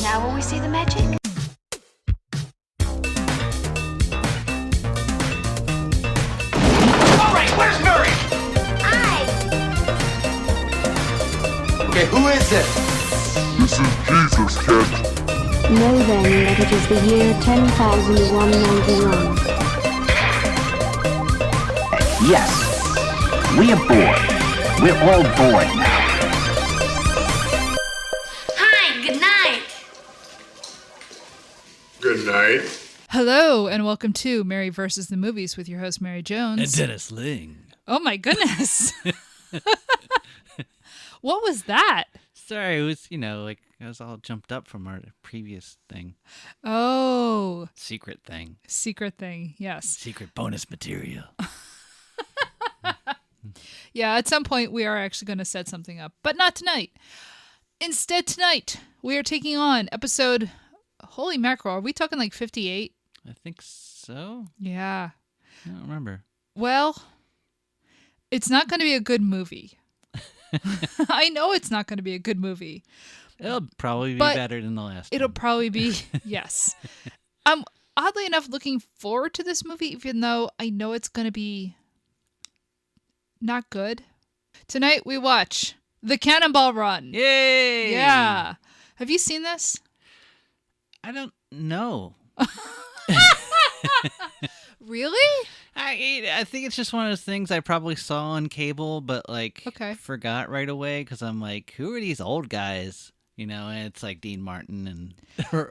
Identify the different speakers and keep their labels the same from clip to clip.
Speaker 1: Now will we see the magic?
Speaker 2: All right, where's Murray? Okay, who is it?
Speaker 3: This is Jesus, kid.
Speaker 4: Know then that it is the year 10,191.
Speaker 5: Yes, we are bored. We're all bored now.
Speaker 1: Hi, good night.
Speaker 3: Good night.
Speaker 6: Hello, and welcome to Mary versus the Movies with your host, Mary Jones.
Speaker 7: And Dennis Ling.
Speaker 6: Oh my goodness. What was that?
Speaker 7: Sorry, it was, I was all jumped up from our previous thing.
Speaker 6: Oh.
Speaker 7: Secret thing.
Speaker 6: Secret thing, yes.
Speaker 7: Secret bonus material.
Speaker 6: Yeah, at some point we are actually going to set something up, but not tonight. Instead, tonight we are taking on episode, holy mackerel, are we talking like 58?
Speaker 7: I think so.
Speaker 6: Yeah.
Speaker 7: I don't remember.
Speaker 6: Well, it's not going to be a good movie. I know it's not going to be a good movie.
Speaker 7: It'll probably be better than the last
Speaker 6: It'll
Speaker 7: one.
Speaker 6: probably be, yes. I'm oddly enough looking forward to this movie, even though I know it's going to be not good. Tonight we watch The Cannonball Run.
Speaker 7: Yay!
Speaker 6: Yeah. Have you seen this?
Speaker 7: I don't know.
Speaker 6: Really?
Speaker 7: I think it's just one of those things I probably saw on cable, but
Speaker 6: Okay.
Speaker 7: forgot right away because I'm like, who are these old guys? And it's like Dean Martin and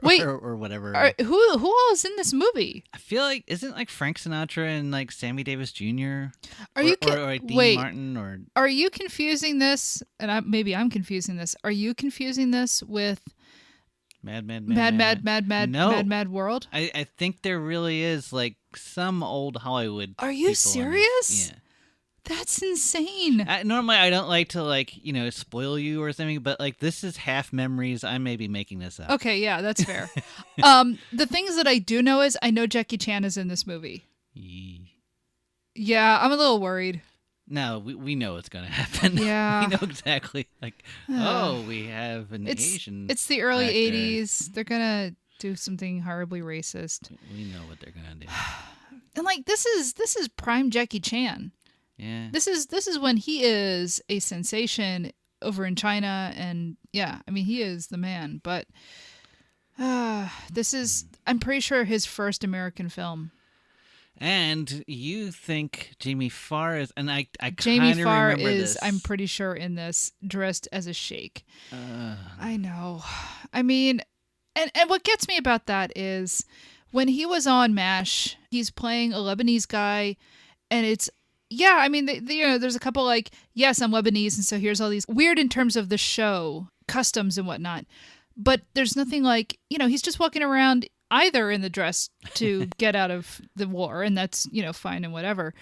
Speaker 6: Wait,
Speaker 7: or whatever.
Speaker 6: Who all is in this movie?
Speaker 7: I feel like isn't like Frank Sinatra and like Sammy Davis Jr.
Speaker 6: Are you
Speaker 7: or like Dean
Speaker 6: wait?
Speaker 7: Martin or
Speaker 6: Are you confusing this? And maybe I'm confusing this. Are you confusing this with
Speaker 7: Mad
Speaker 6: World?
Speaker 7: I think there really is like some old Hollywood.
Speaker 6: Are you
Speaker 7: people in
Speaker 6: serious?
Speaker 7: this. Yeah.
Speaker 6: That's insane.
Speaker 7: Normally, I don't like to spoil you or something, but this is half memories. I may be making this up.
Speaker 6: Okay, yeah, that's fair. The things that I do know is I know Jackie Chan is in this movie. Yeah, I'm a little worried.
Speaker 7: No, we know what's going to happen.
Speaker 6: Yeah.
Speaker 7: We know exactly. We have an Asian.
Speaker 6: It's the early
Speaker 7: actor.
Speaker 6: 80s. They're going to do something horribly racist.
Speaker 7: We know what they're going to do.
Speaker 6: And this is prime Jackie Chan.
Speaker 7: Yeah.
Speaker 6: This is when he is a sensation over in China, and yeah, I mean he is the man. But this is, I'm pretty sure, his first American film.
Speaker 7: And you think Jamie Farr is, and I
Speaker 6: Jamie
Speaker 7: kind of
Speaker 6: Farr
Speaker 7: remember
Speaker 6: is,
Speaker 7: this.
Speaker 6: I'm pretty sure, in this, dressed as a sheik. I know. I mean, and what gets me about that is when he was on MASH, he's playing a Lebanese guy, and it's. Yeah, I mean, there's a couple yes, I'm Lebanese, and so here's all these weird in terms of the show, customs and whatnot. But there's nothing he's just walking around either in the dress to get out of the war, and that's, fine and whatever.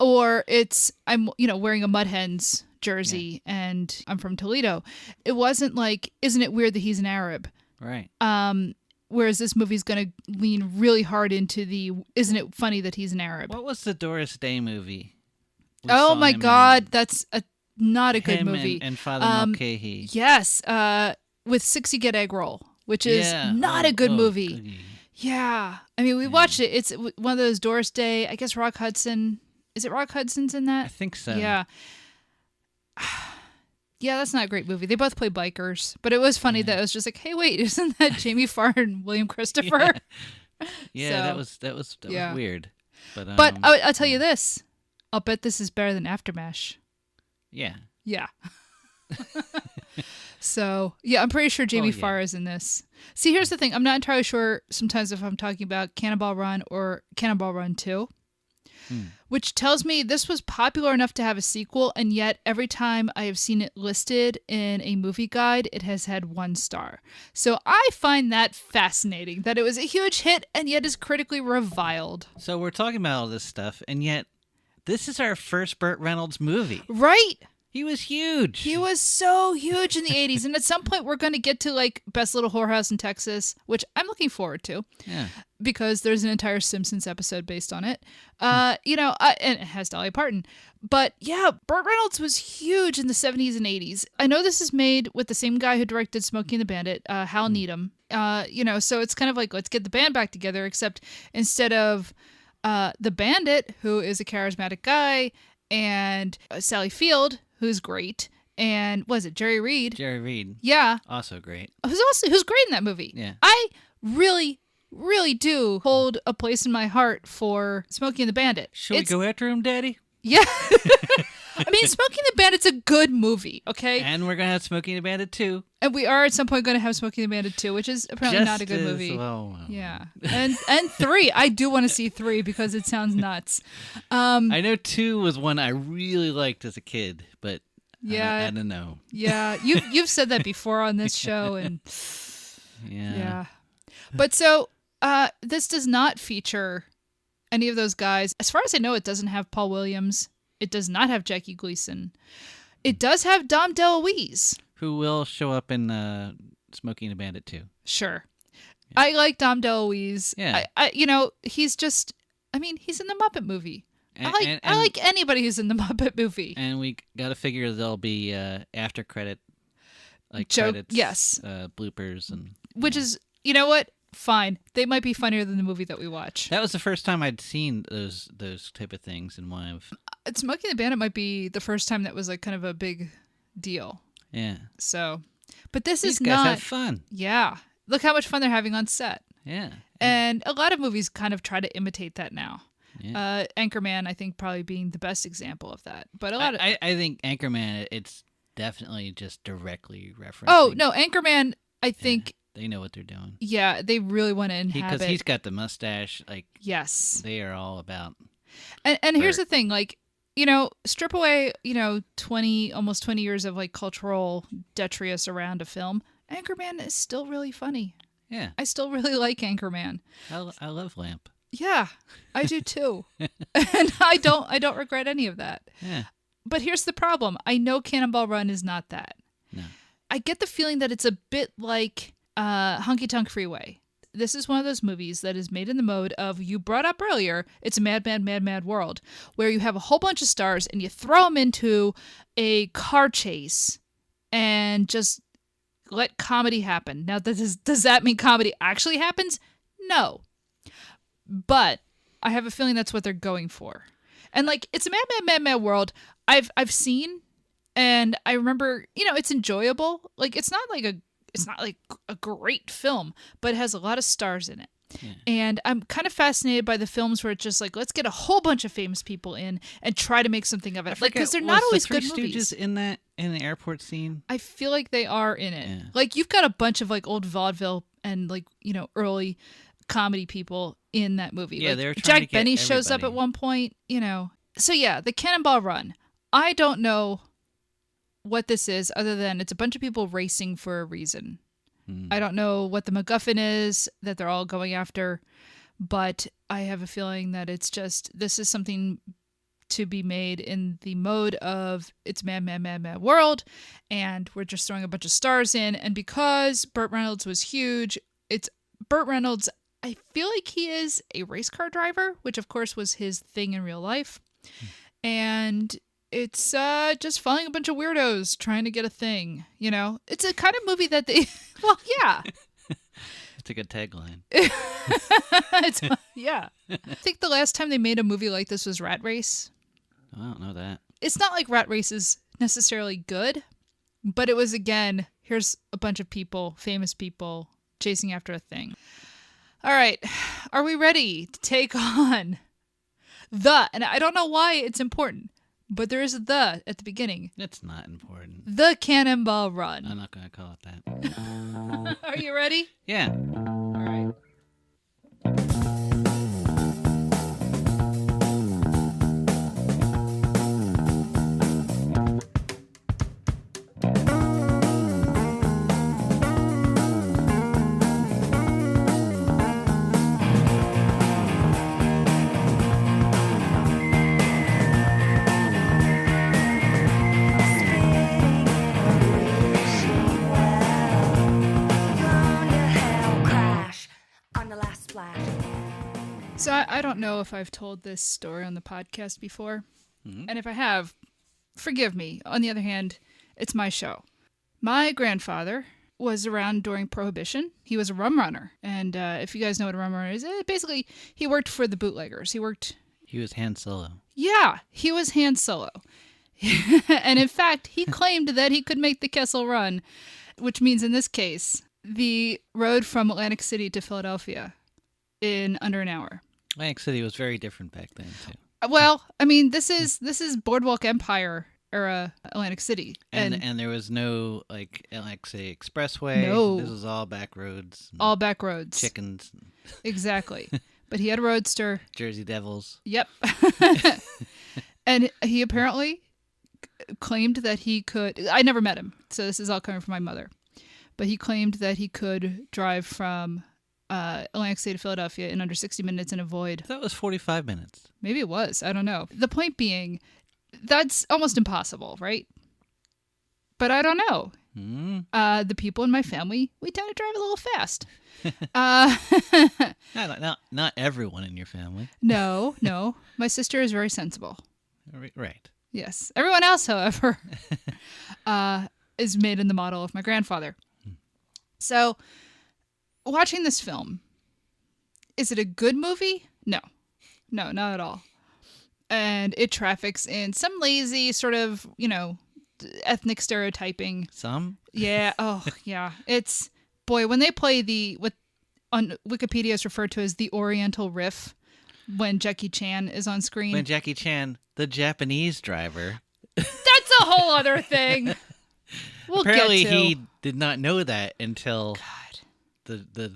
Speaker 6: Or I'm wearing a Mud Hens jersey, and I'm from Toledo. It wasn't isn't it weird that he's an Arab?
Speaker 7: Right.
Speaker 6: Whereas this movie's going to lean really hard into isn't it funny that he's an Arab?
Speaker 7: What was the Doris Day movie?
Speaker 6: Oh my God, that's not a good
Speaker 7: him
Speaker 6: movie.
Speaker 7: And Father Mulcahy.
Speaker 6: Yes, with 60 Get Egg Roll, which is not a good movie.
Speaker 7: Goody.
Speaker 6: Yeah, I mean we watched it. It's one of those Doris Day. I guess Rock Hudson. Is it Rock Hudson's in that?
Speaker 7: I think so.
Speaker 6: Yeah. Yeah, that's not a great movie. They both play bikers, but it was funny that it was just hey, wait, isn't that Jamie Farr and William Christopher?
Speaker 7: Yeah,
Speaker 6: So,
Speaker 7: that was
Speaker 6: yeah.
Speaker 7: weird. But
Speaker 6: I'll tell you this. I'll bet this is better than Aftermash.
Speaker 7: Yeah.
Speaker 6: Yeah. So, yeah, I'm pretty sure Jamie Farr is in this. See, here's the thing. I'm not entirely sure sometimes if I'm talking about Cannonball Run or Cannonball Run 2, which tells me this was popular enough to have a sequel, and yet every time I have seen it listed in a movie guide, it has had 1 star. So I find that fascinating, that it was a huge hit and yet is critically reviled.
Speaker 7: So we're talking about all this stuff, and yet this is our first Burt Reynolds movie.
Speaker 6: Right?
Speaker 7: He was huge.
Speaker 6: He was so huge in the 80s. And at some point, we're going to get to like Best Little Whorehouse in Texas, which I'm looking forward to.
Speaker 7: Yeah.
Speaker 6: Because there's an entire Simpsons episode based on it. And it has Dolly Parton. But yeah, Burt Reynolds was huge in the 70s and 80s. I know this is made with the same guy who directed Smokey and the Bandit, Hal Needham. So it's kind of like, let's get the band back together, except instead of the Bandit, who is a charismatic guy, and Sally Field, who's great, and was it Jerry Reed?
Speaker 7: Jerry Reed.
Speaker 6: Yeah.
Speaker 7: Also great.
Speaker 6: Who's great in that movie.
Speaker 7: Yeah.
Speaker 6: I really do hold a place in my heart for Smokey and the Bandit.
Speaker 7: Should we go after him, Daddy?
Speaker 6: Yeah. I mean, Smokey and the Bandit's a good movie, okay?
Speaker 7: And we're going to have Smokey and the Bandit 2.
Speaker 6: And we are at some point going to have Smokey and the Bandit 2, which is apparently not a good movie.
Speaker 7: Well.
Speaker 6: Yeah. And 3. I do want to see 3 because it sounds nuts.
Speaker 7: I know 2 was one I really liked as a kid, but
Speaker 6: yeah,
Speaker 7: I don't know.
Speaker 6: Yeah. You've said that before on this show. And
Speaker 7: yeah.
Speaker 6: But so this does not feature any of those guys. As far as I know, it doesn't have Paul Williams. It does not have Jackie Gleason. It does have Dom DeLuise.
Speaker 7: Who will show up in Smokey and the Bandit 2.
Speaker 6: Sure. Yeah. I like Dom DeLuise.
Speaker 7: Yeah.
Speaker 6: He's just, he's in the Muppet movie.
Speaker 7: And,
Speaker 6: I like anybody who's in the Muppet movie.
Speaker 7: And we got to figure there'll be after credit, like
Speaker 6: joke,
Speaker 7: credits,
Speaker 6: yes,
Speaker 7: bloopers, and
Speaker 6: which is, you know what? Fine. They might be funnier than the movie that we watch.
Speaker 7: That was the first time I'd seen those type of things in one of.
Speaker 6: Smokey and the Bandit might be the first time that was like kind of a big deal.
Speaker 7: Yeah.
Speaker 6: So, but this
Speaker 7: These
Speaker 6: is
Speaker 7: guys
Speaker 6: not.
Speaker 7: have fun.
Speaker 6: Yeah. Look how much fun they're having on set.
Speaker 7: Yeah.
Speaker 6: And a lot of movies kind of try to imitate that now.
Speaker 7: Yeah.
Speaker 6: Anchorman, I think, probably being the best example of that. But a lot of
Speaker 7: I think Anchorman, it's definitely just directly referencing.
Speaker 6: Oh no, Anchorman, I think
Speaker 7: they know what they're doing.
Speaker 6: Yeah, they really want to inhabit.
Speaker 7: Because he's got the mustache. Like
Speaker 6: yes,
Speaker 7: they are all about.
Speaker 6: And here's the thing, like strip away almost 20 years of like cultural detritus around a film. Anchorman is still really funny.
Speaker 7: Yeah,
Speaker 6: I still really like Anchorman.
Speaker 7: I love Lamp.
Speaker 6: Yeah, I do too. And I don't regret any of that.
Speaker 7: Yeah.
Speaker 6: But here's the problem. I know Cannonball Run is not that.
Speaker 7: No.
Speaker 6: I get the feeling that it's a bit like Hunky Tonk Freeway. This is one of those movies that is made in the mode of, you brought up earlier, it's a mad, mad, mad, mad world, where you have a whole bunch of stars and you throw them into a car chase and just let comedy happen. Now, does that mean comedy actually happens? No. But I have a feeling that's what they're going for. And like, it's a mad, mad, mad, mad world I've seen, and I remember, it's enjoyable. Like, it's not like a great film, but it has a lot of stars in it. Yeah. And I'm kind of fascinated by the films where it's just like, let's get a whole bunch of famous people in and try to make something of it. Like, because they're not always good movies.
Speaker 7: In the airport scene?
Speaker 6: I feel like they are in it.
Speaker 7: Yeah.
Speaker 6: Like, you've got a bunch of like old vaudeville and like, early comedy people in that movie.
Speaker 7: Yeah,
Speaker 6: like,
Speaker 7: they're trying
Speaker 6: Jack
Speaker 7: to get
Speaker 6: Benny shows up
Speaker 7: everybody.
Speaker 6: at one point, So yeah, the Cannonball Run. I don't know what this is other than it's a bunch of people racing for a reason. I don't know what the MacGuffin is that they're all going after, but I have a feeling that this is something to be made in the mode of it's mad, mad, mad, mad world, and we're just throwing a bunch of stars in. And because Burt Reynolds was huge, it's Burt Reynolds. I feel like he is a race car driver, which of course was his thing in real life. And it's just following a bunch of weirdos trying to get a thing, It's a kind of movie that they... Well, yeah.
Speaker 7: It's a good tagline.
Speaker 6: Yeah. I think the last time they made a movie like this was Rat Race.
Speaker 7: I don't know that.
Speaker 6: It's not like Rat Race is necessarily good, but it was, again, here's a bunch of people, famous people, chasing after a thing. All right. Are we ready to take on and I don't know why it's important, but there is a the at the beginning.
Speaker 7: It's not important.
Speaker 6: The Cannonball Run.
Speaker 7: I'm not going to call it that.
Speaker 6: Are you ready?
Speaker 7: Yeah.
Speaker 6: All right. So I don't know if I've told this story on the podcast before. And if I have, forgive me. On the other hand, it's my show. My grandfather was around during Prohibition. He was a rum runner. And if you guys know what a rum runner is, basically he worked for the bootleggers. He
Speaker 7: was Han Solo.
Speaker 6: Yeah, he was Han Solo. And in fact, he claimed that he could make the Kessel Run, which means in this case, the road from Atlantic City to Philadelphia in under an hour.
Speaker 7: Atlantic City was very different back then, too.
Speaker 6: Well, I mean, this is Boardwalk Empire era Atlantic City.
Speaker 7: And there was no, like, Atlantic City Expressway.
Speaker 6: No.
Speaker 7: This was all back roads.
Speaker 6: All back roads.
Speaker 7: Chickens.
Speaker 6: Exactly. But he had a roadster.
Speaker 7: Jersey Devils.
Speaker 6: Yep. And he apparently claimed that he could... I never met him, so this is all coming from my mother. But he claimed that he could drive from Atlantic City to Philadelphia in under 60 minutes and avoid...
Speaker 7: That was 45 minutes.
Speaker 6: Maybe it was. I don't know. The point being, that's almost impossible, right? But I don't know. The people in my family, we tend to drive a little fast.
Speaker 7: Not everyone in your family.
Speaker 6: No. My sister is very sensible.
Speaker 7: Right.
Speaker 6: Yes. Everyone else, however, is made in the model of my grandfather. So, watching this film, is it a good movie? No, not at all. And it traffics in some lazy sort of, ethnic stereotyping.
Speaker 7: Some?
Speaker 6: Yeah. Oh, yeah. It's, boy, when they play what on Wikipedia is referred to as the Oriental Riff, when Jackie Chan is on screen.
Speaker 7: When Jackie Chan, the Japanese driver.
Speaker 6: That's a whole other thing.
Speaker 7: Apparently
Speaker 6: get to.
Speaker 7: he did not know that until the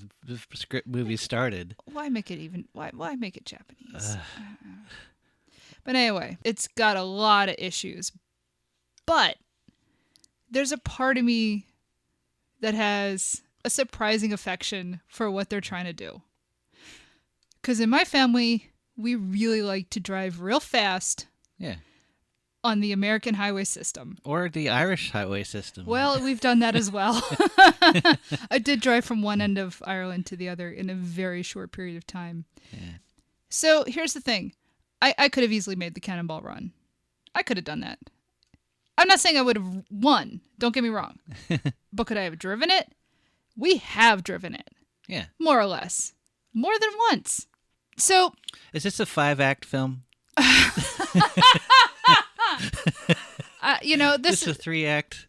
Speaker 7: script movie started.
Speaker 6: Why make it Japanese? But anyway, it's got a lot of issues. But there's a part of me that has a surprising affection for what they're trying to do. Because in my family, we really like to drive real fast.
Speaker 7: Yeah.
Speaker 6: On the American highway system.
Speaker 7: Or the Irish highway system.
Speaker 6: Well, we've done that as well. I did drive from one end of Ireland to the other in a very short period of time.
Speaker 7: Yeah.
Speaker 6: So here's the thing. I could have easily made the Cannonball Run. I could have done that. I'm not saying I would have won. Don't get me wrong. But could I have driven it? We have driven it.
Speaker 7: Yeah.
Speaker 6: More or less. More than once. So...
Speaker 7: Is this a 5-act film? This is a 3-act.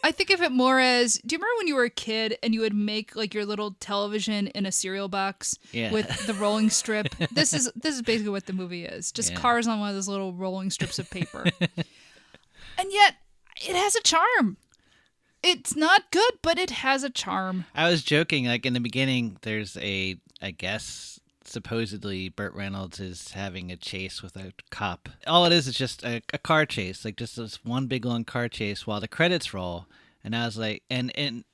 Speaker 6: I think of it more as, do you remember when you were a kid and you would make like your little television in a cereal box with the rolling strip? This is basically what the movie is. Just cars on one of those little rolling strips of paper. And yet it has a charm. It's not good, but it has a charm.
Speaker 7: I was joking, like in the beginning, there's I guess supposedly Burt Reynolds is having a chase with a cop. All it is just a car chase, like just this one big long car chase while the credits roll. And I was like, and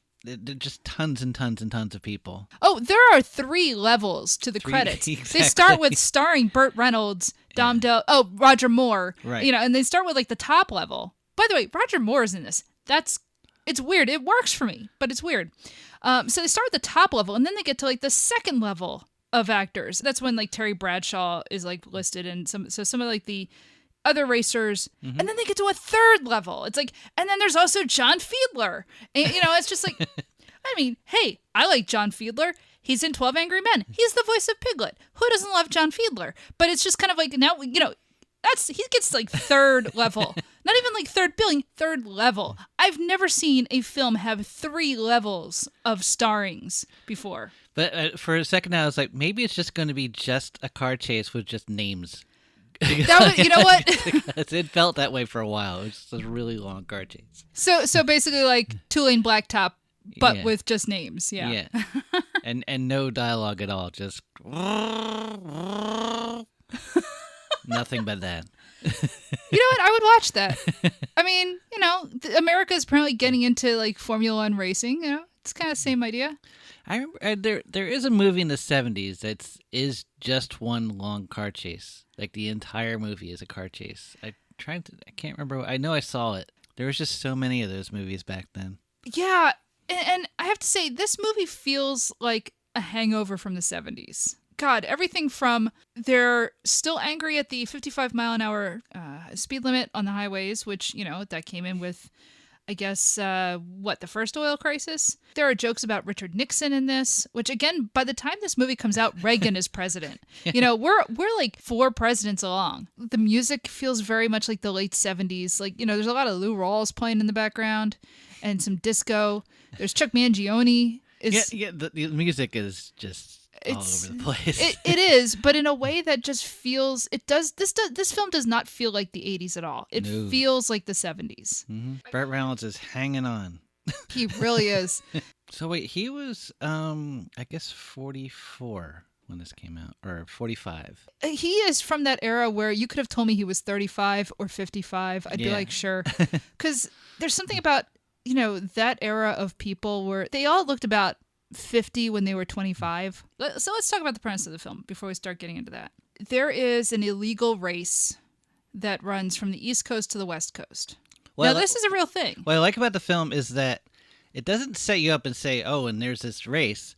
Speaker 7: just tons and tons and tons of people.
Speaker 6: Oh, there are 3 levels to the credits.
Speaker 7: Exactly.
Speaker 6: They start with starring Burt Reynolds, Roger Moore,
Speaker 7: right?
Speaker 6: And they start with like the top level. By the way, Roger Moore is in this. It's weird. It works for me, but it's weird. So they start at the top level, and then they get to like the second level of actors. That's when like Terry Bradshaw is like listed, and some of like the other racers, and then they get to a third level. It's like, and then there's also John Fiedler, and it's just like, I mean, hey, I like John Fiedler. He's in 12 Angry Men. He's the voice of Piglet. Who doesn't love John Fiedler? But it's just kind of like now, he gets like third level. Not even like third billing, third level. I've never seen a film have 3 levels of starrings before.
Speaker 7: But for a second I was like, maybe it's just going to be just a car chase with just names.
Speaker 6: You know what?
Speaker 7: Because it felt that way for a while. It was just a really long car chase.
Speaker 6: So basically like 2-lane blacktop, but with just names. Yeah.
Speaker 7: And no dialogue at all. Just nothing but that.
Speaker 6: You know what? I would watch that. I mean, America is apparently getting into like Formula One racing. It's kind of the same idea.
Speaker 7: I remember there is a movie in the 70s that is just one long car chase. Like the entire movie is a car chase. I can't remember. I know I saw it. There was just so many of those movies back then.
Speaker 6: Yeah, and I have to say this movie feels like a hangover from the 70s. God, everything from they're still angry at the 55 mile an hour speed limit on the highways, which, that came in with, I guess, the first oil crisis. There are jokes about Richard Nixon in this, which again, by the time this movie comes out, Reagan is president. We're like 4 presidents along. The music feels very much like the late 70s. Like, there's a lot of Lou Rawls playing in the background and some disco. There's Chuck Mangione.
Speaker 7: The music is just all over the place.
Speaker 6: It is, but in a way that just feels this film does not feel like the 80s at all. It feels like the 70s.
Speaker 7: Mm-hmm. Burt Reynolds is hanging on.
Speaker 6: He really is.
Speaker 7: So wait, he was I guess 44 when this came out, or 45.
Speaker 6: He is from that era where you could have told me he was 35 or 55. I'd be like, sure. Cuz there's something about, that era of people where they all looked about 50 when they were 25. So let's talk about the premise of the film before we start getting into that. There is an illegal race that runs from the East Coast to the West Coast. Well, now, this is a real thing.
Speaker 7: What I like about the film is that it doesn't set you up and say, oh, and there's this race.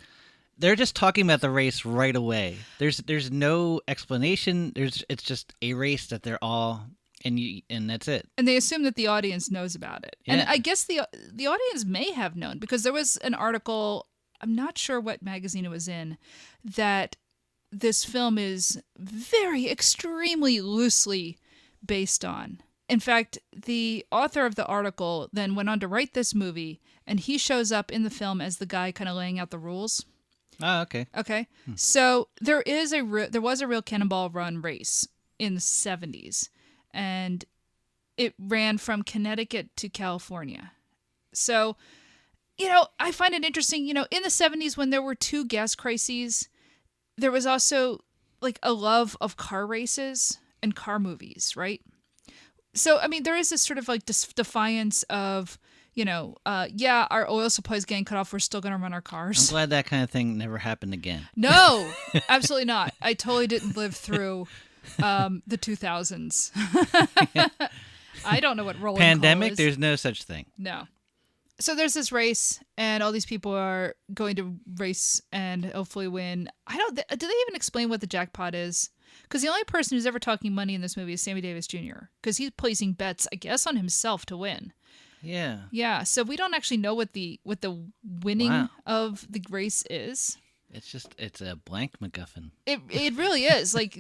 Speaker 7: They're just talking about the race right away. There's no explanation. It's just a race that they're all... And that's it. And
Speaker 6: they assume that the audience knows about it. Yeah. And I guess the audience may have known, because there was an article, I'm not sure what magazine it was in, that this film is very extremely loosely based on. In fact, the author of the article then went on to write this movie, and he shows up in the film as the guy kind of laying out the rules.
Speaker 7: Oh, okay.
Speaker 6: Okay. So there was a real Cannonball Run race in the 70s. And it ran from Connecticut to California. So, I find it interesting, in the 70s when there were 2 gas crises, there was also like a love of car races and car movies, right? So, I mean, there is this sort of like defiance of, our oil supply is getting cut off. We're still going to run our cars.
Speaker 7: I'm glad that kind of thing never happened again.
Speaker 6: No, absolutely not. I totally didn't live through... the 2000s. I don't know what rolling
Speaker 7: pandemic
Speaker 6: call is.
Speaker 7: There's no such thing.
Speaker 6: No. So there's this race, and all these people are going to race and hopefully win. Do they even explain what the jackpot is? Because the only person who's ever talking money in this movie is Sammy Davis Jr. Because he's placing bets, I guess, on himself to win. Yeah. So we don't actually know what the winning of the race is.
Speaker 7: It's a blank MacGuffin.
Speaker 6: It really is. Like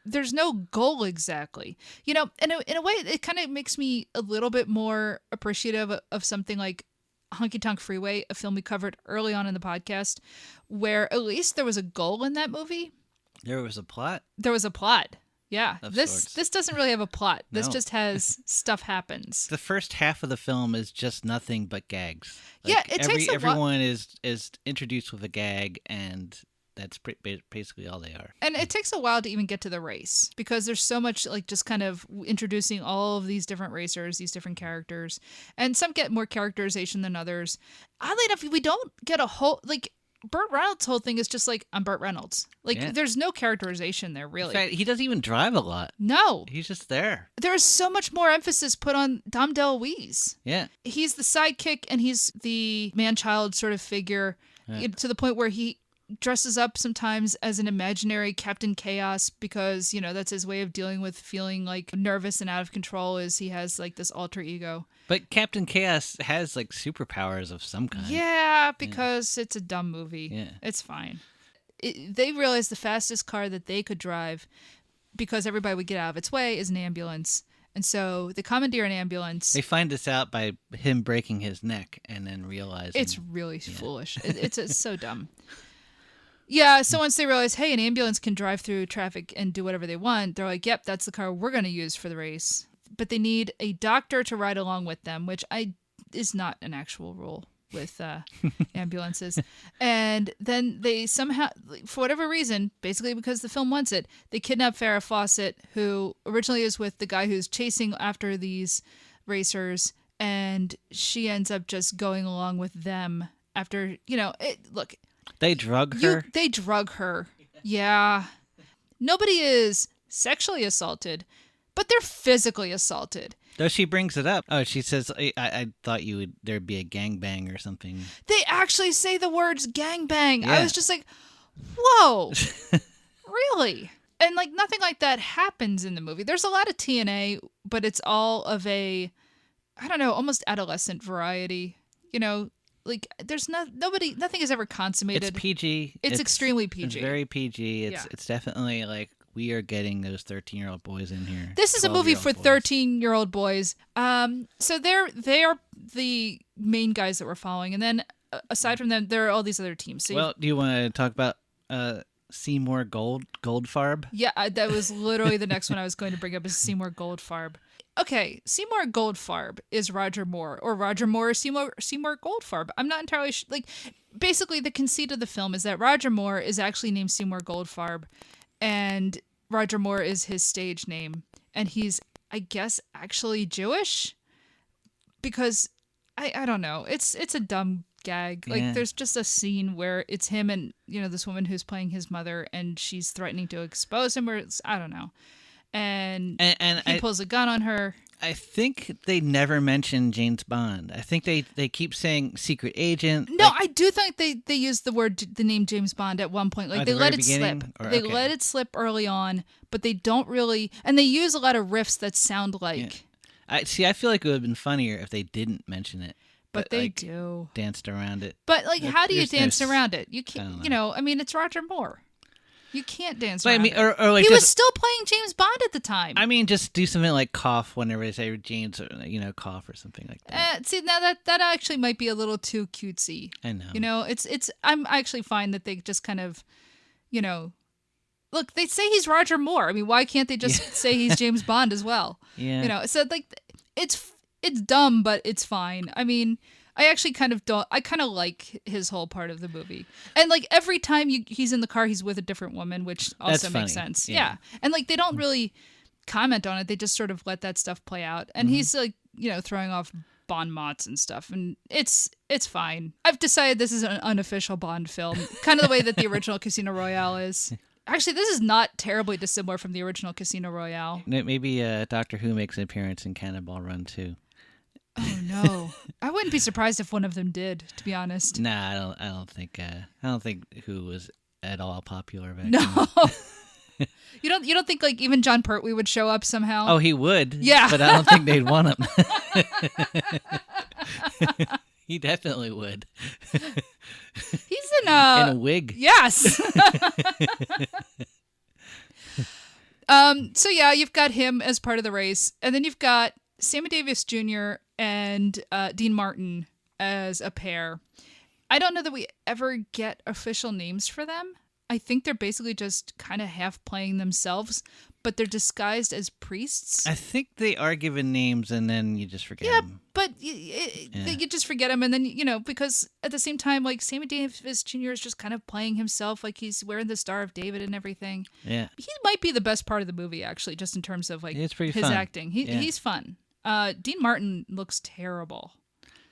Speaker 6: there's no goal exactly. In a way, it kind of makes me a little bit more appreciative of something like Honky Tonk Freeway, a film we covered early on in the podcast, where at least there was a goal in that movie.
Speaker 7: There was a plot.
Speaker 6: Yeah, this doesn't really have a plot. This just has stuff happens.
Speaker 7: The first half of the film is just nothing but gags.
Speaker 6: Everyone
Speaker 7: is introduced with a gag, and that's basically all they are.
Speaker 6: And it takes a while to even get to the race, because there's so much like just kind of introducing all of these different racers, these different characters, and some get more characterization than others. Oddly enough, we don't get a whole like. Burt Reynolds' whole thing is just like, I'm Burt Reynolds. There's no characterization there, really.
Speaker 7: In fact, he doesn't even drive a lot.
Speaker 6: No.
Speaker 7: He's just there.
Speaker 6: There is so much more emphasis put on Dom DeLuise.
Speaker 7: Yeah.
Speaker 6: He's the sidekick, and he's the man-child sort of figure, to the point where he dresses up sometimes as an imaginary Captain Chaos, because, that's his way of dealing with feeling like nervous and out of control, is he has like this alter ego.
Speaker 7: But Captain Chaos has like superpowers of some kind.
Speaker 6: Yeah, because it's a dumb movie.
Speaker 7: Yeah.
Speaker 6: It's fine. They realized the fastest car that they could drive, because everybody would get out of its way, is an ambulance. And so they commandeer an ambulance.
Speaker 7: They find this out by him breaking his neck and then realizing...
Speaker 6: It's really foolish. It's so dumb. Yeah, so once they realize, hey, an ambulance can drive through traffic and do whatever they want, they're like, yep, that's the car we're going to use for the race. But they need a doctor to ride along with them, which is not an actual rule with ambulances. And then they somehow, for whatever reason, basically because the film wants it, they kidnap Farrah Fawcett, who originally is with the guy who's chasing after these racers, and she ends up just going along with them after, look...
Speaker 7: They drug her?
Speaker 6: They drug her. Yeah. Nobody is sexually assaulted, but they're physically assaulted.
Speaker 7: Though she brings it up. Oh, she says, I thought there'd be a gangbang or something.
Speaker 6: They actually say the words gangbang.
Speaker 7: Yeah.
Speaker 6: I was just like, Whoa. Really? And like nothing like that happens in the movie. There's a lot of TNA, but it's all of a, I don't know, almost adolescent variety. You know, like there's nothing is ever consummated.
Speaker 7: It's PG.
Speaker 6: It's extremely PG.
Speaker 7: It's very PG.
Speaker 6: Yeah.
Speaker 7: It's definitely like we are getting those 13-year-old boys in here.
Speaker 6: This is a movie for
Speaker 7: 12-year-old boys.
Speaker 6: 13-year-old boys. So they are the main guys that we're following, and then aside from them, there are all these other teams. So
Speaker 7: Well, do you want to talk about Seymour Goldfarb?
Speaker 6: yeah, that was literally the next one I was going to bring up is Seymour Goldfarb. Okay, Seymour Goldfarb is Roger Moore, or Roger Moore is Seymour Goldfarb. I'm not entirely sure. Like, basically, the conceit of the film is that Roger Moore is actually named Seymour Goldfarb, and Roger Moore is his stage name, and he's, I guess, actually Jewish, because I don't know. It's a dumb gag. Like,
Speaker 7: Yeah.
Speaker 6: there's just a scene where it's him and this woman who's playing his mother, and she's threatening to expose him, or I don't know. And he pulls a gun on her.
Speaker 7: I think they never mention James Bond. I think they keep saying secret agent.
Speaker 6: No, I do think they used the name James Bond at one point. Like
Speaker 7: At
Speaker 6: they
Speaker 7: the
Speaker 6: let
Speaker 7: very
Speaker 6: it slip.
Speaker 7: beginning? Or-
Speaker 6: They
Speaker 7: okay.
Speaker 6: let it slip early on, but they don't really. And they use a lot of riffs that sound like.
Speaker 7: I feel like it would have been funnier if they didn't mention it.
Speaker 6: But they
Speaker 7: like,
Speaker 6: do.
Speaker 7: danced around it.
Speaker 6: But like, how do you
Speaker 7: There's no
Speaker 6: dance
Speaker 7: s-
Speaker 6: around it? You
Speaker 7: I
Speaker 6: can't.
Speaker 7: don't
Speaker 6: I mean, it's Roger Moore. You can't dance
Speaker 7: But I
Speaker 6: around
Speaker 7: mean,
Speaker 6: it.
Speaker 7: or like
Speaker 6: he
Speaker 7: just,
Speaker 6: was still playing James Bond at the time.
Speaker 7: I mean, just do something like cough whenever they say James, cough or something like that.
Speaker 6: See, now that actually might be a little too cutesy.
Speaker 7: I know.
Speaker 6: It's. I'm actually fine that they just kind of, look. They say he's Roger Moore. I mean, why can't they just say he's James Bond as well?
Speaker 7: Yeah.
Speaker 6: So like, it's dumb, but it's fine. I mean, I actually kind of don't. I kind of like his whole part of the movie, and like every time he's in the car, he's with a different woman, which also
Speaker 7: That's
Speaker 6: makes
Speaker 7: funny.
Speaker 6: sense.
Speaker 7: Yeah.
Speaker 6: And like they don't really comment on it; they just sort of let that stuff play out. And he's like, throwing off Bond mots and stuff, and it's fine. I've decided this is an unofficial Bond film, kind of the way that the original Casino Royale is. Actually, this is not terribly dissimilar from the original Casino Royale.
Speaker 7: Maybe Doctor Who makes an appearance in Cannonball Run too.
Speaker 6: Oh no, I wouldn't be surprised if one of them did. To be honest,
Speaker 7: Nah, I don't think Who was at all popular back
Speaker 6: no.
Speaker 7: then.
Speaker 6: You don't think like even John Pertwee would show up somehow?
Speaker 7: Oh, he would.
Speaker 6: Yeah.
Speaker 7: But I don't think they'd want him. He definitely would.
Speaker 6: He's in a
Speaker 7: wig.
Speaker 6: Yes. So yeah, you've got him as part of the race, and then you've got Sammy Davis Jr. and Dean Martin as a pair. I don't know that we ever get official names for them. I think they're basically just kind of half playing themselves, but they're disguised as priests.
Speaker 7: I think they are given names and then you just forget
Speaker 6: Yeah,
Speaker 7: them.
Speaker 6: but you just forget him, and then because at the same time, like Sammy Davis Jr. is just kind of playing himself, like he's wearing the Star of David and everything.
Speaker 7: Yeah.
Speaker 6: He might be the best part of the movie, actually, just in terms of like
Speaker 7: It's pretty
Speaker 6: his
Speaker 7: fun.
Speaker 6: acting. He's fun. Dean Martin looks terrible.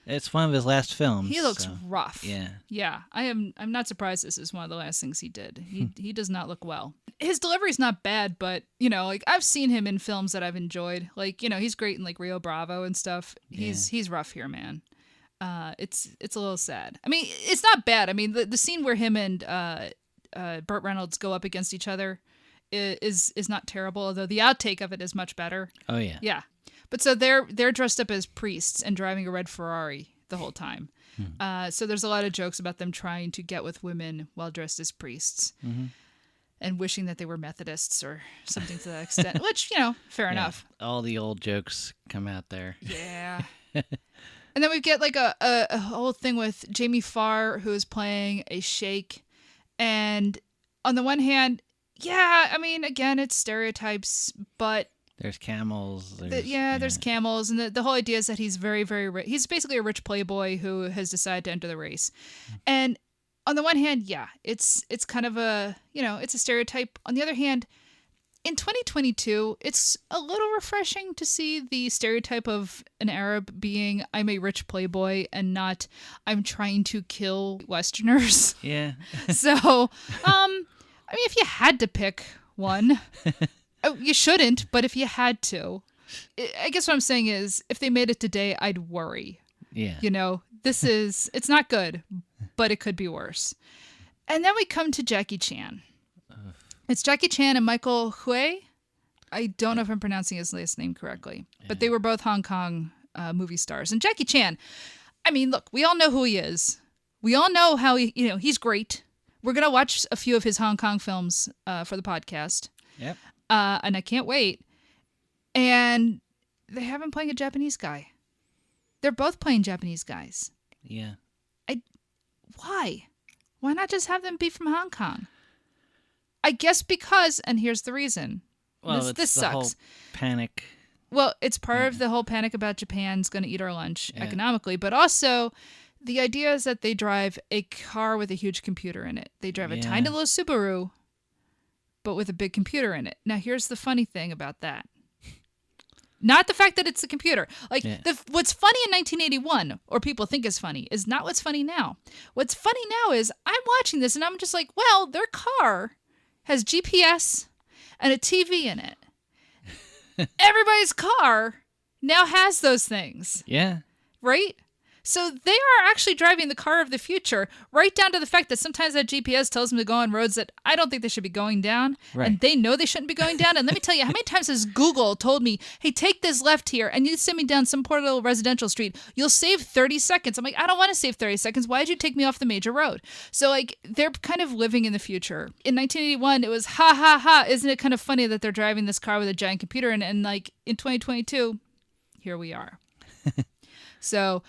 Speaker 7: It's one of his last films.
Speaker 6: He looks
Speaker 7: so,
Speaker 6: rough.
Speaker 7: Yeah.
Speaker 6: Yeah, I'm not surprised this is one of the last things he did. He does not look well. His delivery's not bad, but like I've seen him in films that I've enjoyed. Like, he's great in like Rio Bravo and stuff. He's rough here, man. It's a little sad. I mean, it's not bad. I mean, the scene where him and Burt Reynolds go up against each other is not terrible, although the outtake of it is much better.
Speaker 7: Oh yeah.
Speaker 6: Yeah. But so they're dressed up as priests and driving a red Ferrari the whole time. So there's a lot of jokes about them trying to get with women while dressed as priests and wishing that they were Methodists or something to that extent, which, fair enough.
Speaker 7: All the old jokes come out there.
Speaker 6: Yeah. And then we get like a whole thing with Jamie Farr, who is playing a sheikh. And on the one hand, yeah, I mean, again, it's stereotypes, but
Speaker 7: There's camels.
Speaker 6: there's camels, and the whole idea is that he's very, very rich. He's basically a rich playboy who has decided to enter the race. And on the one hand, yeah, it's kind of a, it's a stereotype. On the other hand, in 2022, it's a little refreshing to see the stereotype of an Arab being, I'm a rich playboy, and not, I'm trying to kill Westerners.
Speaker 7: Yeah.
Speaker 6: So, I mean, if you had to pick one, you shouldn't, but if you had to, I guess what I'm saying is, if they made it today, I'd worry.
Speaker 7: Yeah.
Speaker 6: It's not good, but it could be worse. And then we come to Jackie Chan. It's Jackie Chan and Michael Hui. I don't know if I'm pronouncing his last name correctly, but they were both Hong Kong movie stars. And Jackie Chan, I mean, look, we all know who he is. We all know how he's great. We're going to watch a few of his Hong Kong films for the podcast.
Speaker 7: Yep.
Speaker 6: And I can't wait. And they have him playing a Japanese guy. They're both playing Japanese guys.
Speaker 7: Yeah.
Speaker 6: Why? Why not just have them be from Hong Kong? I guess because, and here's the reason.
Speaker 7: Well,
Speaker 6: this
Speaker 7: it's the
Speaker 6: sucks.
Speaker 7: whole panic.
Speaker 6: Well, it's part of the whole panic about Japan's going to eat our lunch economically, but also the idea is that they drive a car with a huge computer in it. They drive a tiny little Subaru, but with a big computer in it. Now, here's the funny thing about that. Not the fact that it's the computer. What's funny in 1981, or people think is funny, is not what's funny now. What's funny now is I'm watching this and I'm just like, well, their car has GPS and a TV in it. Everybody's car now has those things.
Speaker 7: Yeah.
Speaker 6: Right? So they are actually driving the car of the future, right down to the fact that sometimes that GPS tells them to go on roads that I don't think they should be going down.
Speaker 7: Right.
Speaker 6: And they know they shouldn't be going down. And let me tell you, how many times has Google told me, hey, take this left here and you send me down some poor little residential street. You'll save 30 seconds. I'm like, I don't want to save 30 seconds. Why did you take me off the major road? So they're kind of living in the future. In 1981, it was ha, ha, ha. Isn't it kind of funny that they're driving this car with a giant computer? And in 2022, here we are. So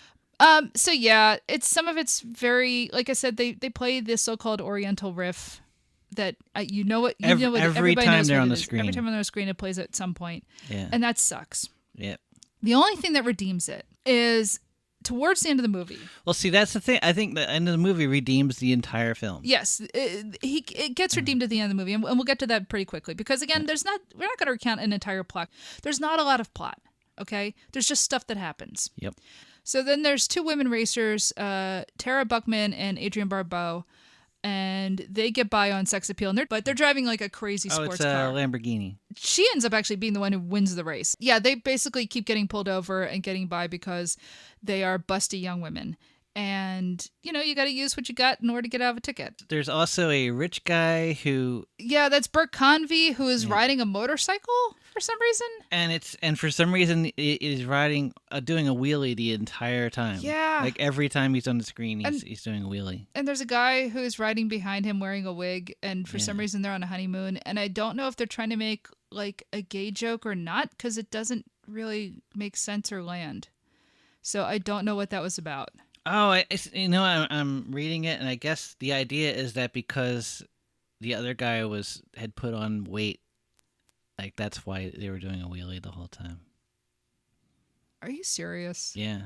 Speaker 6: yeah, it's very, like I said, they play this so-called Oriental riff that
Speaker 7: every time they're on the screen.
Speaker 6: Every time they're on the screen, it plays at some point.
Speaker 7: Yeah.
Speaker 6: And that sucks.
Speaker 7: Yep.
Speaker 6: The only thing that redeems it is towards the end of the movie.
Speaker 7: Well, see, that's the thing. I think the end of the movie redeems the entire film.
Speaker 6: Yes, it gets redeemed at the end of the movie, and we'll get to that pretty quickly because again, we're not going to recount an entire plot. There's not a lot of plot. Okay, there's just stuff that happens.
Speaker 7: Yep.
Speaker 6: So then there's two women racers, Tara Buckman and Adrienne Barbeau, and they get by on sex appeal. But they're driving like a crazy sports car.
Speaker 7: It's a Lamborghini.
Speaker 6: She ends up actually being the one who wins the race. Yeah, they basically keep getting pulled over and getting by because they are busty young women. And, you got to use what you got in order to get out of a ticket.
Speaker 7: There's also a rich guy who...
Speaker 6: Yeah, that's Burt Convey, who is riding a motorcycle for some reason.
Speaker 7: And for some reason, it is riding, doing a wheelie the entire time.
Speaker 6: Yeah.
Speaker 7: Like every time he's on the screen, he's doing a wheelie.
Speaker 6: And there's a guy who's riding behind him wearing a wig, and for some reason they're on a honeymoon. And I don't know if they're trying to make like a gay joke or not, because it doesn't really make sense or land. So I don't know what that was about.
Speaker 7: Oh, I'm reading it, and I guess the idea is that because the other guy had put on weight, like that's why they were doing a wheelie the whole time.
Speaker 6: Are you serious?
Speaker 7: Yeah.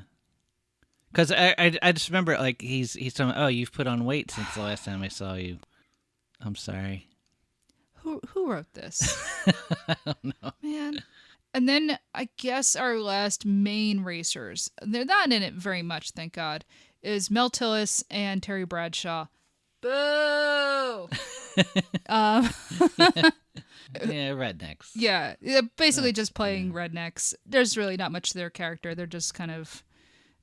Speaker 7: Because I just remember like he's talking. Oh, you've put on weight since the last time I saw you. I'm sorry.
Speaker 6: Who wrote this?
Speaker 7: I don't know,
Speaker 6: man. And then I guess our last main racers, they're not in it very much, thank God, is Mel Tillis and Terry Bradshaw. Boo!
Speaker 7: Yeah, rednecks.
Speaker 6: Yeah, they're basically just playing rednecks. There's really not much to their character. They're just kind of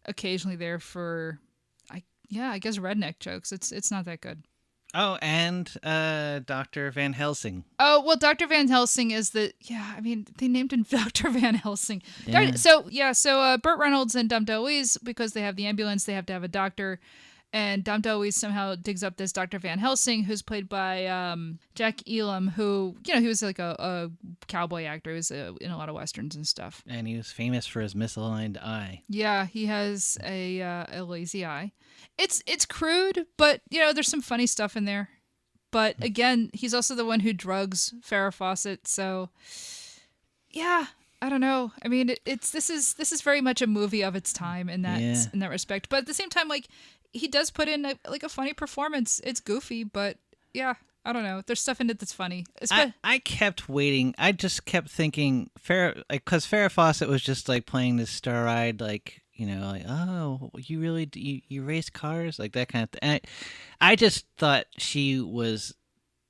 Speaker 6: occasionally there for, I guess redneck jokes. It's not that good.
Speaker 7: Oh, and Dr. Van Helsing.
Speaker 6: Oh, well, Dr. Van Helsing is they named him Dr. Van Helsing.
Speaker 7: Yeah.
Speaker 6: So Burt Reynolds and Dom DeLuise, because they have the ambulance, they have to have a doctor. And Dom DeLuise somehow digs up this Dr. Van Helsing, who's played by Jack Elam, who, he was like a cowboy actor. He was in a lot of Westerns and stuff.
Speaker 7: And he was famous for his misaligned eye.
Speaker 6: Yeah, he has a lazy eye. It's crude, but, there's some funny stuff in there. But again, he's also the one who drugs Farrah Fawcett. So, yeah, I don't know. I mean, this is very much a movie of its time in that respect. But at the same time, like, he does put in a funny performance. It's goofy, but yeah, I don't know. There's stuff in it that's funny.
Speaker 7: I kept waiting. I just kept thinking because Farrah Fawcett was just like playing this star-eyed, like, oh, you really you race cars, like that kind of thing. And I just thought she was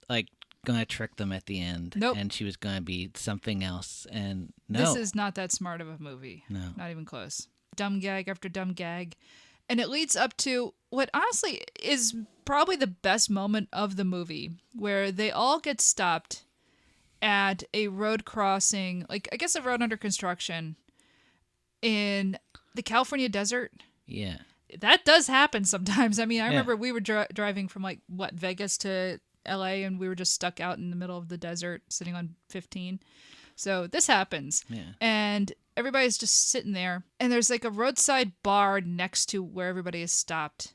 Speaker 7: like gonna trick them at the end.
Speaker 6: Nope.
Speaker 7: And she was gonna be something else. And no,
Speaker 6: this is not that smart of a movie.
Speaker 7: No,
Speaker 6: not even close. Dumb gag after dumb gag. And it leads up to what honestly is probably the best moment of the movie, where they all get stopped at a road crossing, like I guess a road under construction in the California desert.
Speaker 7: Yeah.
Speaker 6: That does happen sometimes. I mean, I remember we were driving from Vegas to LA, and we were just stuck out in the middle of the desert sitting on 15. So this happens. Yeah. And everybody's just sitting there, and there's like a roadside bar next to where everybody is stopped.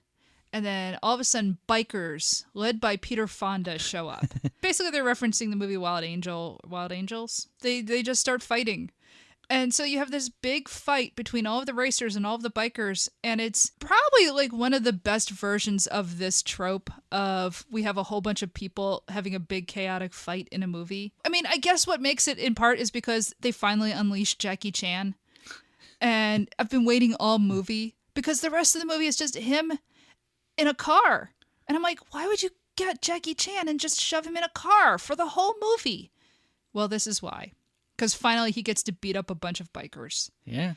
Speaker 6: And then all of a sudden, bikers led by Peter Fonda show up. Basically, they're referencing the movie Wild Angels. They just start fighting. And so you have this big fight between all of the racers and all of the bikers, and it's probably like one of the best versions of this trope of we have a whole bunch of people having a big chaotic fight in a movie. I mean, I guess what makes it in part is because they finally unleashed Jackie Chan, and I've been waiting all movie because the rest of the movie is just him in a car. And I'm like, why would you get Jackie Chan and just shove him in a car for the whole movie? Well, this is why. Because finally he gets to beat up a bunch of bikers. Yeah.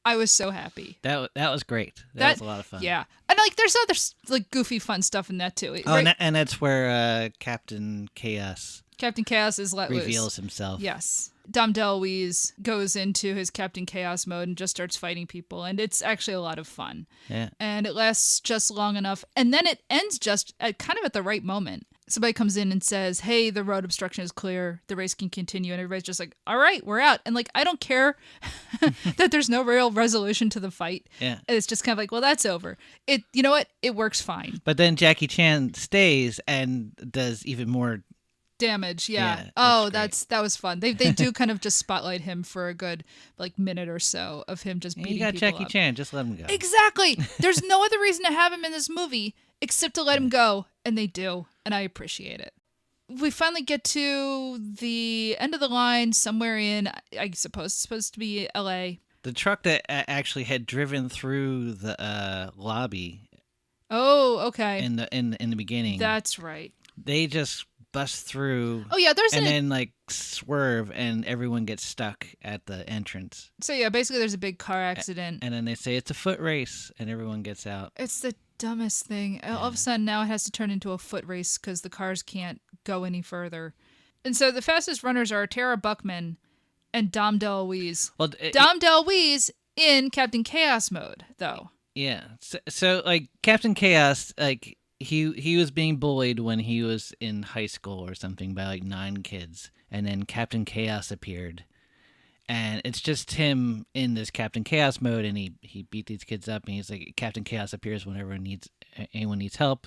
Speaker 6: I was so happy.
Speaker 7: That was great. That was a lot of fun.
Speaker 6: Yeah. And there's other like goofy fun stuff in that too.
Speaker 7: Oh, right? and that's where Captain Chaos
Speaker 6: is let loose.
Speaker 7: Reveals himself.
Speaker 6: Yes. Dom DeLuise goes into his Captain Chaos mode and just starts fighting people, and it's actually a lot of fun. Yeah. And it lasts just long enough, and then it ends just at the right moment. Somebody comes in and says, hey, the road obstruction is clear, the race can continue, and everybody's just like, all right, we're out. And I don't care that there's no real resolution to the fight. Yeah. It's just kind of like, well, that's over. You know what? It works fine.
Speaker 7: But then Jackie Chan stays and does even more
Speaker 6: damage. Yeah. That was fun. They do kind of just spotlight him for a good minute or so of him just beating people up.
Speaker 7: You got Jackie Chan, just let him go.
Speaker 6: Exactly. There's no other reason to have him in this movie except to let him go, and they do, and I appreciate it. We finally get to the end of the line somewhere in, I suppose it's supposed to be LA.
Speaker 7: The truck that actually had driven through the lobby.
Speaker 6: Oh, okay.
Speaker 7: In the beginning.
Speaker 6: That's right.
Speaker 7: They just bust through.
Speaker 6: Oh yeah,
Speaker 7: then swerve, and everyone gets stuck at the entrance.
Speaker 6: So yeah, basically there's a big car accident.
Speaker 7: And then they say it's a foot race, and everyone gets out.
Speaker 6: It's the dumbest thing. All of a sudden now it has to turn into a foot race because the cars can't go any further. And so the fastest runners are Tara Buckman and Dom DeLuise. Well, Dom DeLuise in Captain Chaos mode, though.
Speaker 7: Yeah. So Captain Chaos, he was being bullied when he was in high school or something by 9 kids, and then Captain Chaos appeared. And it's just him in this Captain Chaos mode, and he beat these kids up, and he's like, Captain Chaos appears whenever anyone needs help.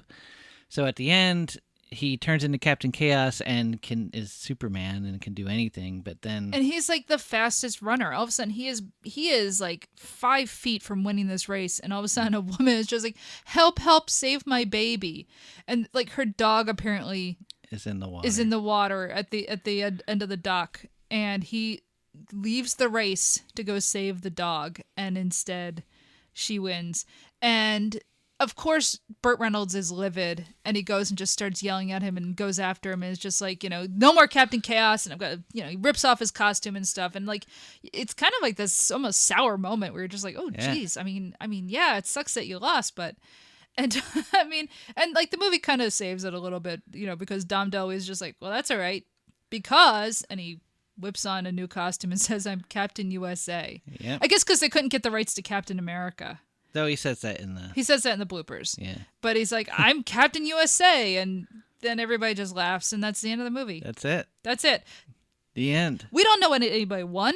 Speaker 7: So at the end, he turns into Captain Chaos and is Superman and can do anything, but then...
Speaker 6: And he's the fastest runner. All of a sudden, he is 5 feet from winning this race, and all of a sudden a woman is just like, help, save my baby. And her dog apparently...
Speaker 7: Is in the
Speaker 6: water at the end of the dock, and he leaves the race to go save the dog, and instead she wins. And of course Burt Reynolds is livid, and he goes and just starts yelling at him and goes after him, and it's just no more Captain Chaos, and I've got he rips off his costume and stuff, and it's kind of this almost sour moment where you're just like, oh geez, I mean yeah, it sucks that you lost, but and I mean, and the movie kind of saves it a little bit, because Dom DeLuise is just like, well, that's all right, because, and he whips on a new costume and says, I'm Captain USA. Yep. I guess because they couldn't get the rights to Captain America.
Speaker 7: Though he says that in the...
Speaker 6: He says that in the bloopers. Yeah. But he's like, I'm Captain USA, and then everybody just laughs, and that's the end of the movie.
Speaker 7: That's it. The end.
Speaker 6: We don't know when anybody won.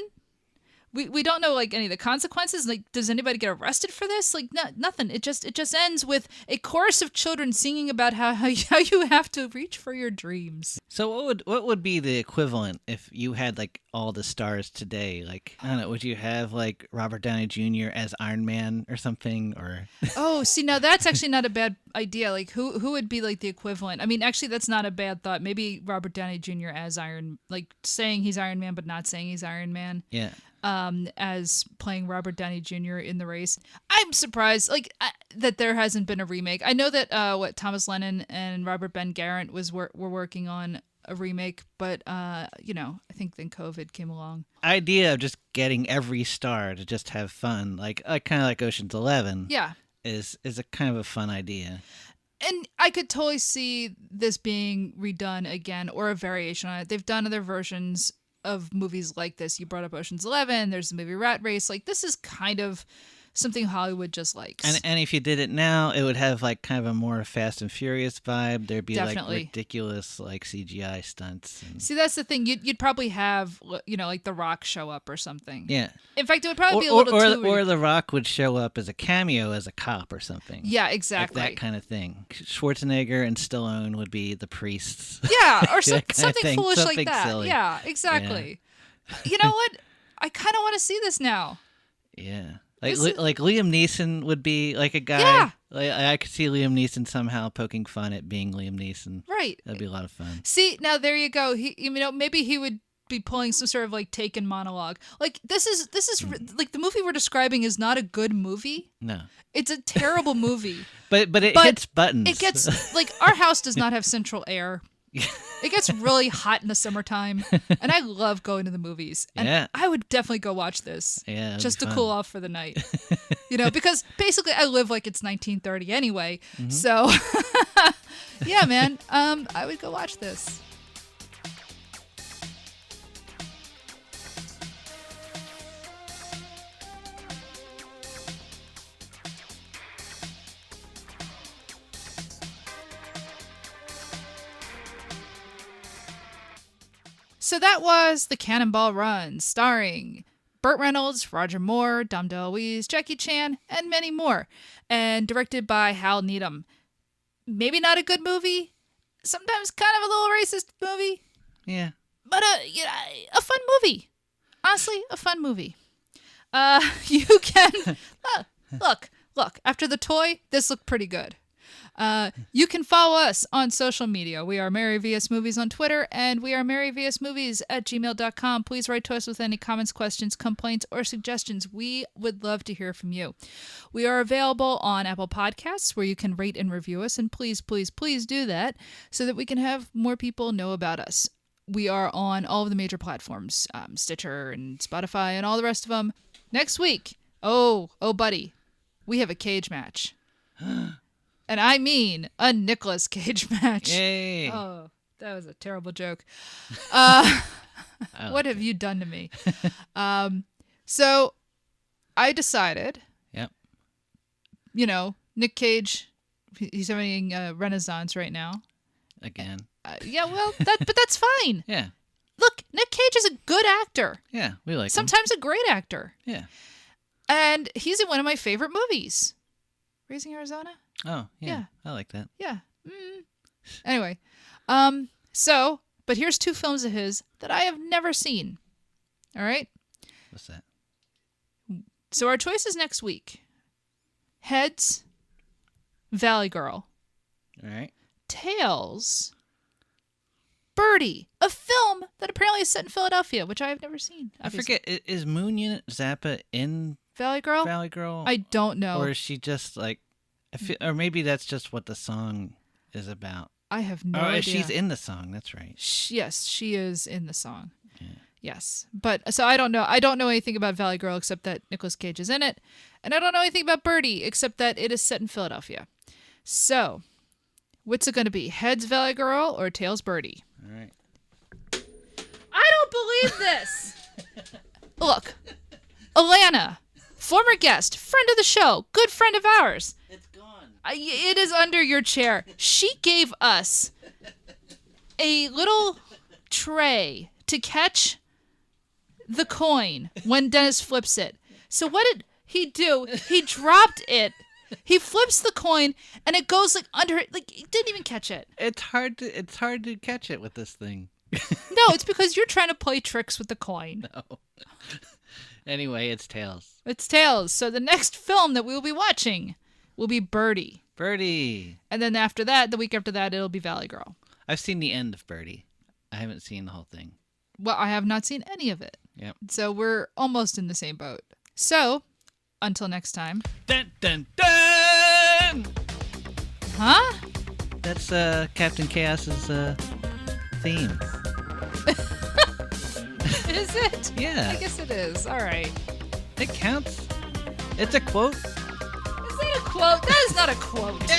Speaker 6: We don't know any of the consequences. Does anybody get arrested for this? Nothing. It just ends with a chorus of children singing about how you have to reach for your dreams.
Speaker 7: So what would be the equivalent if you had all the stars today? I don't know, would you have Robert Downey Jr. as Iron Man or something, or?
Speaker 6: Oh, see, now that's actually not a bad idea. Who would be the equivalent? I mean, actually, that's not a bad thought. Maybe Robert Downey Jr. as saying he's Iron Man but not saying he's Iron Man. Yeah. As playing Robert Downey Jr. in the race. I'm surprised that there hasn't been a remake. I know that Thomas Lennon and Robert Ben Garant were working on a remake, but I think then COVID came along.
Speaker 7: Idea of just getting every star to just have fun, kind of like Ocean's 11.
Speaker 6: Yeah.
Speaker 7: is a kind of a fun idea.
Speaker 6: And I could totally see this being redone again or a variation on it. They've done other versions of movies like this. You brought up Ocean's 11. There's the movie Rat Race. Like, this is kind of something Hollywood just likes.
Speaker 7: And if you did it now, it would have like kind of a more Fast and Furious vibe. There'd be
Speaker 6: Definitely.
Speaker 7: like ridiculous like CGI stunts. And...
Speaker 6: See, that's the thing. You'd probably have, like The Rock show up or something.
Speaker 7: Yeah.
Speaker 6: In fact, it would probably be a little too...
Speaker 7: Or The Rock would show up as a cameo as a cop or something.
Speaker 6: Yeah, exactly.
Speaker 7: Like that kind of thing. Schwarzenegger and Stallone would be the priests.
Speaker 6: Yeah, or
Speaker 7: That kind of
Speaker 6: something
Speaker 7: thing.
Speaker 6: foolish
Speaker 7: Something
Speaker 6: like that.
Speaker 7: silly.
Speaker 6: Yeah, exactly. You know what? I kind of want to see this now.
Speaker 7: Yeah. Like Liam Neeson would be like a guy.
Speaker 6: Yeah.
Speaker 7: Like, I could see Liam Neeson somehow poking fun at being Liam Neeson.
Speaker 6: Right.
Speaker 7: That'd be a lot of fun.
Speaker 6: See, now there you go. Maybe he would be pulling some sort of like Taken monologue. Like this is like the movie we're describing is not a good movie.
Speaker 7: No.
Speaker 6: It's a terrible movie.
Speaker 7: But it hits buttons.
Speaker 6: It gets like our house does not have central air. It gets really hot in the summertime, and I love going to the movies. And
Speaker 7: Yeah.
Speaker 6: I would definitely go watch this just to
Speaker 7: fun.
Speaker 6: cool off for the night. Because basically I live like it's 1930 anyway.
Speaker 7: Mm-hmm.
Speaker 6: So, yeah, man, I would go watch this. So that was the Cannonball Run, starring Burt Reynolds, Roger Moore, Dom DeLuise, Jackie Chan, and many more, and directed by Hal Needham. Maybe not a good movie, sometimes kind of a little racist movie,
Speaker 7: Yeah.
Speaker 6: but a fun movie. Honestly, a fun movie. You can look. After the toy, this looked pretty good. You can follow us on social media. We are Mary VS Movies on Twitter, and we are maryvsmovies@gmail.com. Please write to us with any comments, questions, complaints, or suggestions. We would love to hear from you. We are available on Apple Podcasts, where you can rate and review us, and please, please, please do that so that we can have more people know about us. We are on all of the major platforms, Stitcher and Spotify and all the rest of them. Next week, oh, buddy, we have a cage match. And I mean a Nicolas Cage match.
Speaker 7: Yay.
Speaker 6: Oh, that was a terrible joke. What have you done to me? So I decided,
Speaker 7: Yep.
Speaker 6: Nick Cage, he's having a renaissance right now.
Speaker 7: Again.
Speaker 6: Yeah, well, but that's fine.
Speaker 7: Yeah.
Speaker 6: Look, Nick Cage is a good actor.
Speaker 7: Yeah, we like him.
Speaker 6: Sometimes a great actor.
Speaker 7: Yeah.
Speaker 6: And he's in one of my favorite movies. Raising Arizona?
Speaker 7: Oh, yeah.
Speaker 6: Yeah.
Speaker 7: I like that.
Speaker 6: Yeah. Anyway, but here's two films of his that I have never seen. All right?
Speaker 7: What's that?
Speaker 6: So our choices next week. Heads, Valley Girl.
Speaker 7: All right.
Speaker 6: Tails, Birdie, a film that apparently is set in Philadelphia, which I have never seen.
Speaker 7: I
Speaker 6: obviously.
Speaker 7: forget, is Moon Unit Zappa in
Speaker 6: Valley Girl?
Speaker 7: Valley Girl?
Speaker 6: I don't know.
Speaker 7: Or is she just like, or maybe that's just what the song is about.
Speaker 6: I have no
Speaker 7: Oh,
Speaker 6: idea.
Speaker 7: she's in the song. That's right.
Speaker 6: Yes, she is in the song.
Speaker 7: Yeah.
Speaker 6: Yes. But so I don't know. I don't know anything about Valley Girl except that Nicolas Cage is in it. And I don't know anything about Birdie except that it is set in Philadelphia. So, what's it going to be? Heads Valley Girl or Tails Birdie?
Speaker 7: All right.
Speaker 6: I don't believe this. Look, Alana, former guest, friend of the show, good friend of ours.
Speaker 7: It's gone.
Speaker 6: It is under your chair. She gave us a little tray to catch the coin when Dennis flips it. So what did he do? He dropped it. He flips the coin and it goes like under it. Like he didn't even catch it.
Speaker 7: It's hard to catch it with this thing.
Speaker 6: No, it's because you're trying to play tricks with the coin.
Speaker 7: No. Anyway, it's Tails.
Speaker 6: It's Tails. So the next film that we will be watching will be Birdie.
Speaker 7: Birdie.
Speaker 6: And then after that, the week after that, it'll be Valley Girl.
Speaker 7: I've seen the end of Birdie. I haven't seen the whole thing.
Speaker 6: Well, I have not seen any of it.
Speaker 7: Yep.
Speaker 6: So we're almost in the same boat. So, until next time.
Speaker 7: Dun dun dun!
Speaker 6: Huh?
Speaker 7: That's Captain Chaos's theme.
Speaker 6: Is it?
Speaker 7: Yeah.
Speaker 6: I guess it is. All right.
Speaker 7: It counts. It's a quote.
Speaker 6: Is that a quote? quote. That is not a quote.